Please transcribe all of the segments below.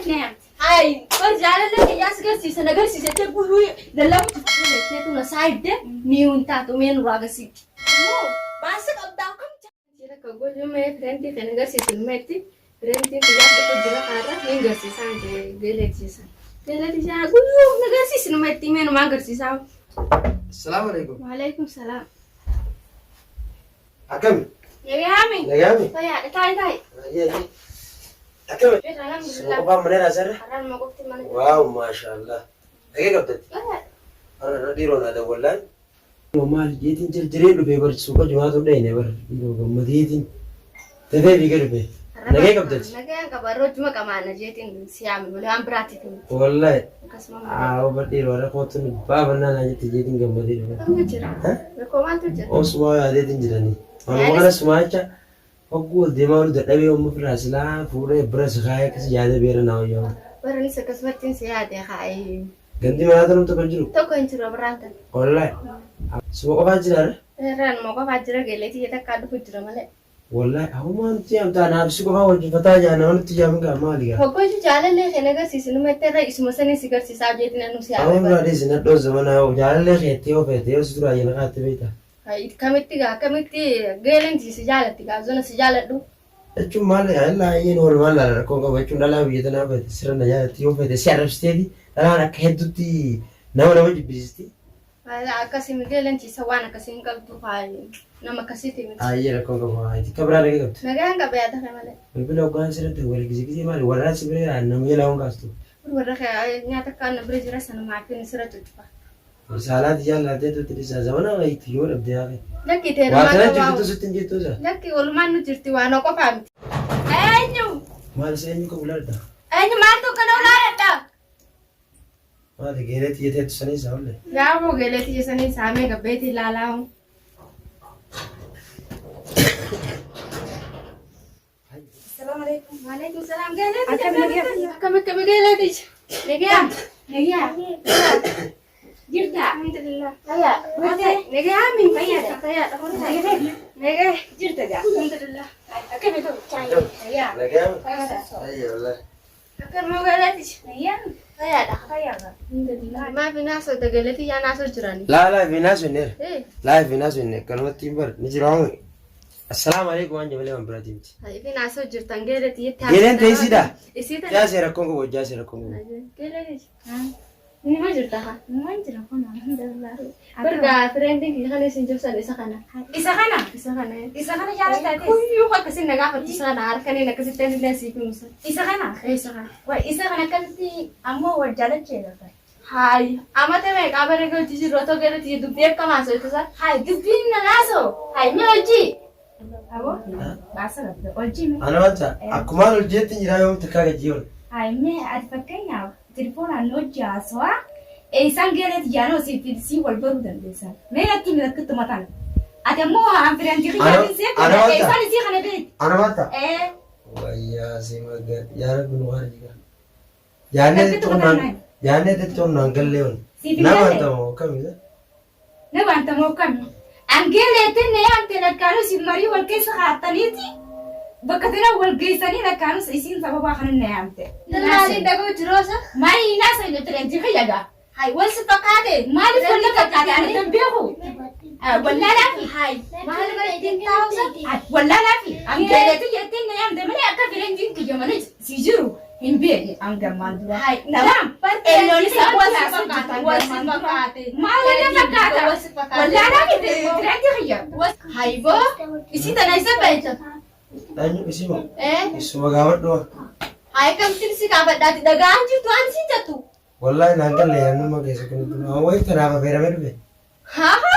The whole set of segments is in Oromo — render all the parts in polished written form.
مالك نعم هاي برجع لك يا سكرسي سنغرسي ستقولوا للا بتفكروا تيتو نسايد نيون تاتو مين راغسي بس قدامكم جرا كقول يوم فرنتي سنغرسي سلمتي فرنتي تجاه تجرا كارا مين غرسي سانجي جلتي سان جلتي سان قولوا نغرسي سلمتي مين ما غرسي سان السلام عليكم. وعليكم السلام أكمل. يا عمي يا عمي. طيب تاي يا أكمل. الحمد سمعوا لله بام منين أسرع؟ حرام ما قلت من واو ما شاء الله. دقيقة بدت. أنا نديرون هذا ولا؟ وما جيتين جرجرين بيبر سوق جماعة ودين بر. مديتين. تبي بيجر بي. دقيقة بدت. نجا كبروج ما كمان جيتين سيام ولا أم براتين والله. كسمة بدير ورا خوتن بابنا ناجي تجيتين جم بدير. kamu cerah, rekomen tuh cerah. أو سماع هذا تنجرني. أنا سماعك. أقول دماغ الدنيا يوم مفرس لا فوري برس خايك سجادة بيرنا ويوم. Baru nih sekesmatin sih ada kai. Ganti mana tuh untuk kerja? Tuh kan cerah berantai. Wallahi. Semua apa aja Ran mau kau fajar geleti kita kado fajar malah. Wallahi, aku mau tiap tahun harus kau wajib fatah jangan orang tu jam enggak mal ya. Kau itu jalan leh kena sih sini meter isu masanya sih kerja saja itu nanu sih. Aku berada di sini dua zaman aku jalan leh ketio sudah aja nak hati beta. Kami tiga geleng sih jalan tiga zona sih jalan tuh. Cuma lah, Allah ini normal lah. Kau kau baca dalam video tu apa? Serana jalan tio fete siapa steady. Dalam nak head ti, nama jibisi. Ada kasih geleng sih sawana kasih engkau tuh kai. Nama kasih tim. Iya, kau kau itu kabar lagi kau. Naga enggak bayar tak malah. Mungkin aku kan sering tu, boleh kisi malu. Walau sebenarnya namanya lawan kastu. Udah kayak nyata kan berjira sana maafin surat itu pak. Salah dia lah dia tu tidak sah. Zaman aku itu yor abdia ke. Lagi terima Waktu kasih. itu sutin jitu sah. Lagi ulman nu jirti wano ko pam. Enyu. Mal saya ni kau ular dah. Enyu mantu kana ular ta. Mal geret ye tu sani sah ular. Ya mo geleti yesani same ga beti lalaung. Assalamualaikum. Waalaikumsalam geleti. Kami geleti. Negia. Jirta. Alhamdulillah. Kaya. Negia amin. Kaya. Negia jirta ga. Alhamdulillah. Kami tu cai. Kaya. Lagi apa? Ayo ular. Akan mau geleti. Negia Kaya dah. kaya kan Alhamdulillah. Ma binaso da geleti ya naso jirani. La vinas bener. Eh. La vinas bener. Kalau timber ni jirong. Assalamualaikum anja beli memberatim. Hai binaso jirtan geleti ya. Gelen tu isi dah. Isi dah. Jasa rakongo bo jasa rakongo. Geleti. Ini mah jirta ha. Manjir aku alhamdulillah Berga trending kan isin jusan isa kana. isa kana Isa kana jalan tadi. Kuyu ka kasi nagafat isa na arkan ni kasi trending na si kumusa. isa kana Isa kana. wa isa kana kan ti ammo wa jalan ceda kai Hai, amate me kabare ko jiji roto gele ti dubde ka maso ito sa. hai dubin na naso Hai me oji. abo basa da olji me Ana wanta. Aku malu jetin jirayo mutakaga jiyon. hai me ad fakanya telefona no jaswa e sangere ti jano si wal baru dan desa me na kimi da kutu matan ate mo am firenti Ano? riya se Ano e wanta? sani si kana be Ana wanta. Waya si maga. Yana bunuhan juga. Yana tu nang. Yana tu nang galeon. si Na biya wanta mo kami dah. ne wanta mo kam angele te ne ante na kanu si mari wal ke sa khataniti bakatena wal geisani na kanu isin sababa khanan ne ante Nalali dago jirosa. mari nasa ino trenti khiyaga Hai wal sepakade. mali kullu ka kadani tambihu walla la fi Hai. Mahal ba 18,000? walla la fi angele te yete ne ante mali aka firenjin ki jamana sijiru himbe anga mandura Hai. naam Elo ni sa wala wal sepakade. mali na makata Wal sepakade. walla la fi trenti khiyaga Hai bo. Isi tanay sa pecho. Tanya isi mo. Eh. Isu magawat doa. Hai kam tin si kabat dati dagaan ju tuan si jatu. Wallahi nanggal le anu magese kun tu. Awai teraba bera merbe. Ha ha.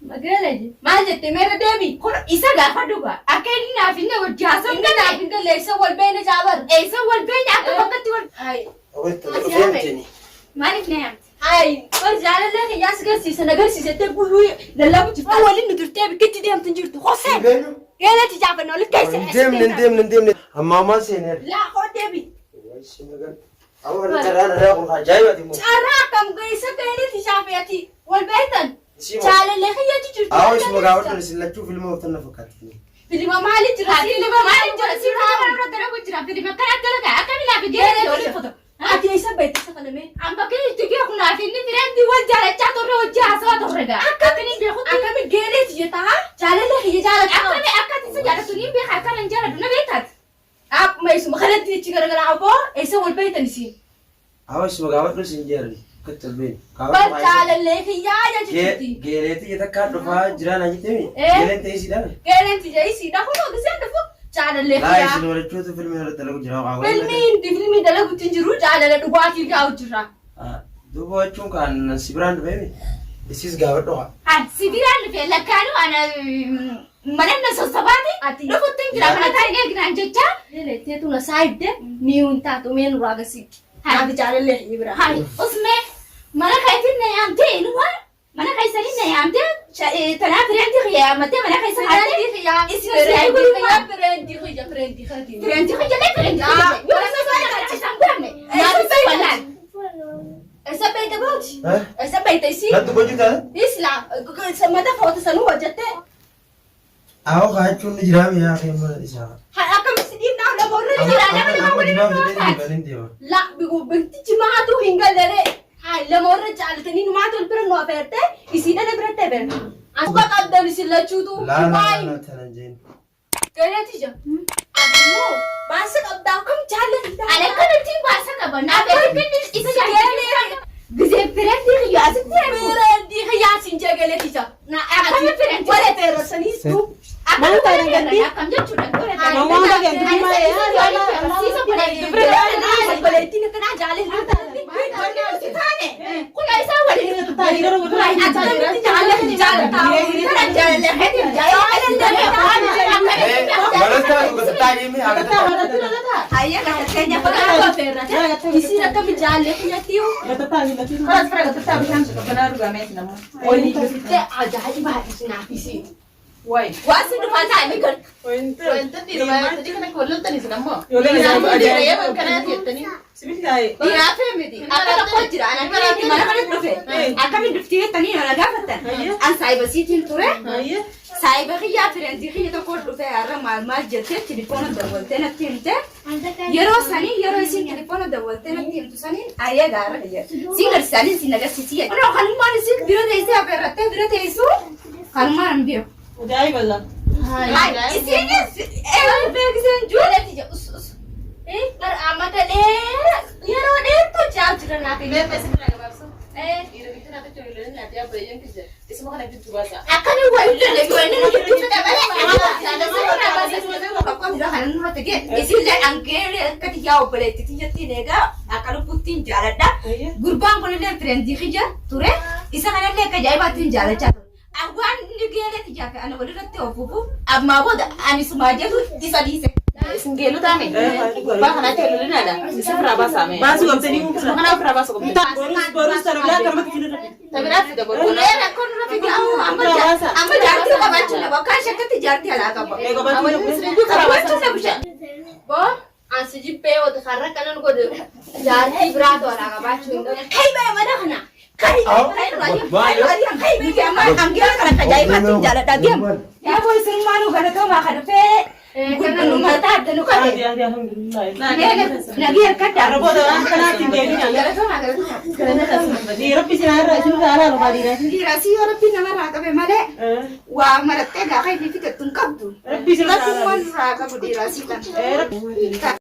Magale. Majete mere devi. kono isa ga faduga akeni na finna wo jaso Inga na pinga lesa wal bene jawar. esa wal be na ka bakati wal Hai. Awai teraba Masih apa? fahimteni. malik ne Hai. War jala le ya sigar si sanagar si sete bulu lalla bu tifta walin nudurte bi kitti dem tanjirtu. Hossein. Beno. Gele ti jaba no le kaise. Ndem. Amma ma sene. La ho devi. Awai sinagan. Awu ada cara kun ajaib ati mo. Cara kam gaisa gele ti jaba yati. Wal baitan. Isi mo. Jala le ya ti jirtu. Awai isu magawat ni sila chu film mo tanna fakati. Filima maali jira? Filima maali jira? Filima maali dalagu jira? Filima kana dalaga akkami laafi geeleti oli foto. Ati isa beekta isa kana mee? Amma kini tigi kunaaf inni fireetti wal jaalachaa turre hojii haasawaa turrega. Akkami beekutti. Akkami geeleti jettaa? Jaalala kiyya jaalata. Akkati isa jaalatu ni beeka akkana hin jaalatu na beektaati. Amma isuma kanatti ichi garagaraa aboo eessa wal beektan isiin? Awas magaawwan dhus hin jeerri. Kattalbeen. Bar jaalallee kiyyaa jechuuti. Geeleetii jetakkaa dhufaa jiraan ajitemi. Eh. Geeleen ta'ee siidhaan. Geeleti jeesiidha kunoo giseen dhufu jaalallee Laa kiyyaa. isin walachuutu filmii irratti dalagu jira. Filmii dalaguutti hin jiru jaalala dhugaatii gaa'u jira. Duuba wachuun kan si biraan dhufeemi. Isis gaafadhu haa. Haa sibiraan dhufee lakkaanu ana mananna sossobaati. Ati. Dhufutti hin jira mana taa'ee eegnaan jecha. Geeleteetu na saayidde ni huntaatu mee nurraa agarsiifti. Haati jaalallee kiyya bira. Haa usmee mana kaitin na yaamtee inumaa mana kaisanii na yaamtee tanaa fireenti kiyya yaammattee mana kaisa Fireenti kiyyaa. Isin osoo eegulumaa. Fireenti kiyya. Fireenti kiyya lee fireenti kiyya. Yoo sosoo na kachisan godhamne. Eessa wallaan. Eessa beekta booti? Eh? Eessa beekta isii? Nattu bojjuu taate? Isla mata foota sanuu hojjattee. Awwa kaachuun ni jiraami yaa kee mana isaa. Akkamitti dhiibnaa lamoorra Amma jira amma nama amma jiraam jedhee nama deebiin deema. La biktichi maatu hin galere. Lamoorra jaalatanii numaatu ol bira nu afeerte isii dhana biratti afeerte. Asuba qabdan isin lachuutu. Laa tanan jeen. Galeeti jira. Ammoo baasa qabdaa akkam jaallatudha. Ana kanatti baasa qaba. Naaf eeguun isa jaallatee. Gisee fireenti kiyya asitti eegu. Fireenti kiyyaa siin jee galeeti jira. Akkami fireenti? Wale feerasaniis tu. Akkam taa'ee akkam jechuudha. Namoota gantii malee Baleettiin akkanaa jaallatudha. Kun isaa waliin. Akkamitti jaallatudha jaallatudha. Malata gosotaa jimmi haqata. Hayya keenya bakka feerrate. Isiin akkami jaallatudha. Karas fira gatutaa bishaan sukkana dhugamee namu. Oli dhuftee ajaa'iba isinaaf isiin. Wai. Waan si dhufaa taa'anii kan. Wanta Tadi kan aku lihat tadi sedang Yole Dia ya karena dia tadi. Sibitai. Dhiiraafee miti. Akka tokko jira. Anakkanatti mana kana dhufe. Akkami dhuftee tanii na gaafatan. An saayiba siitiin ture. Ayya. Saayiba kiyyaa firentii kiyya tokko dhufe har'a maal jettee tilifoona dawwaltee natti himte. Yeroo isin tilifoona dawwaltee natti himtu saniin ayyee gaara kiyya. Siin garsiisanii siin agarsiisii. Kunoo kanumaan isin bira teessee agarrattee bira teessuu kanumaan hin beeku. Ajaa'iballa. Isinis eegalu beeksiseen juulatti jedhu us. Amata dheeraa yeroo dheertuu jaal jira naaf hin Dia pasti tidak ngabakso. Ira itu nanti cewek ini nanti apa yang kerja. Itu semua kan itu bahasa. akkani wayillee goone nuti dubbata malee isillee dhangeelee akkati yaa obboleetti jettiin egaa akka lubbuttiin jaaladha. Gurbaan kunillee fireentii kiyya ture isa kanallee akka ajaa'ibaattiin jaalachaa ture. Awwaan inni geeleeti jaafe ana walirratti ofuufu ammaa booda ani sumaa jedhu isa dhiise. Singgelu tani. Bah nanti cewek ini ada. Bisa berapa sama? Basu gamtanii Semua kan berapa sok. Borus tarbiyaa kan mati jiru. Tapi nanti tidak boleh. Ulee rakkoon irra fide amma jaartii qabaachuu qaba. Akkaan shakkatti jaartii alaa qaba. Qabaachuu na busha. Boo ansi jibbee wata karra kanan godhu jaartii biraatu alaa qabaachuu hin qabu. Kai baya mana kana. Kai angeela kana ajaa'ibaatti jaaladha deemu. Yaa boo isin maanuu galatoomaa kana fee. Gurguruu mataa adda nu qabe. Nagee harkadha. Raboota waan kanaatiin deebiin Galatoomaa galatoomaa. Rabbi sinaa irraa isin irraa alaa dhufaa Dhiirasii yoo rabbi namarraa qabe malee waa marattee gaafa ifi fixattu hin qabdu. Rabbi sinaa Rabbi waan irraa qabu dhiirasii kana.